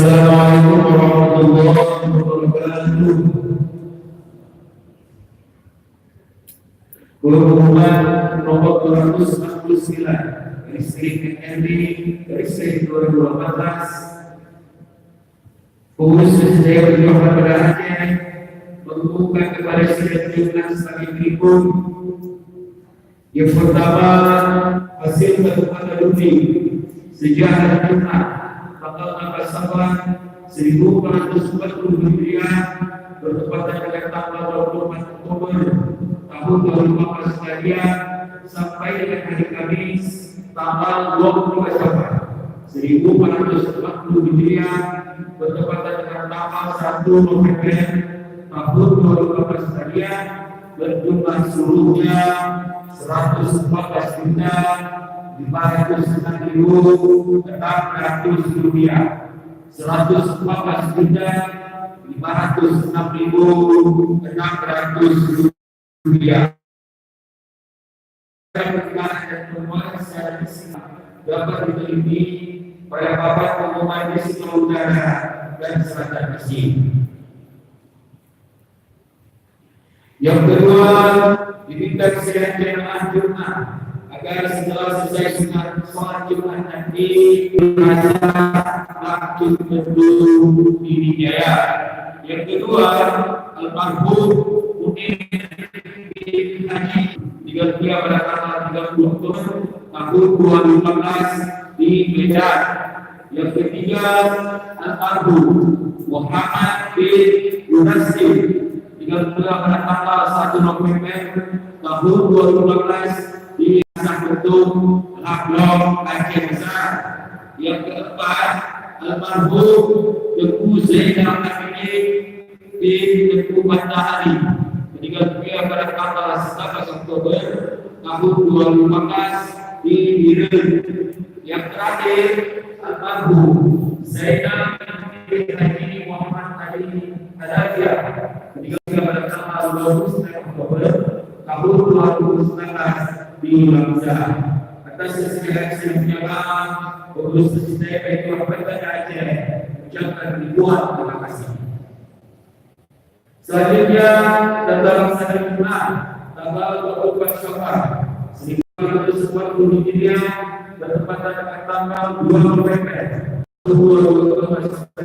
Assalamualaikum warahmatullahi wabarakatuh. Pengumuman nomor 249 garis ND garis 2018 khusus saya berjumpa pada Aceh mengumumkan kepada sidang jumlah sebagai berikut. Yang pertama, hasil pertemuan alumni sejak hari Jumat tanggal 16 Safar 1440 Hijriah bertepatan dengan tanggal 24 Oktober tahun 2015 sekalian sampai dengan hari Kamis tanggal 22 Safar 1440 Hijriah bertepatan dengan tanggal 1 November tahun 2015 sekalian berjumlah seluruhnya 114.509.600 rupiah. 114.506.600 rupiah. Perkembangan dan pengeluaran secara fisik dapat diteliti pada papan pengumuman risiko udara dan selatan bersih. Yang kedua, diminta kesehatan jemaah Jumat agar setelah selesai sholat Jumat nanti langsung menuju di Jaya. Yang kedua, almarhum Munir bin Haji digantikan pada tanggal 30 Oktober tahun 2015 di Medan. Yang ketiga, almarhum Muhammad bin Munasir digantikan pada tanggal 1 November tahun 2015 di Sahabatum Lablok Aceh Besar. Yang keempat, almarhum Tengku Zainal Abidin bin Tengku Matahari digantikan pada tanggal 11 Oktober tahun 2015 di Biren. Yang terakhir, almarhum Zainal bin Haji Muhammad Ali Adabia digantikan pada tanggal 29 Oktober tahun 2019 di Lamza. Atas segala jamaah pengurus Masjid Baitul Habaibah Aceh ucapkan ribuan terima kasih. Selanjutnya dalam hari Jumat tanggal 24 Syawal 1440 Hijriah bertepatan dengan tanggal 2 November 2015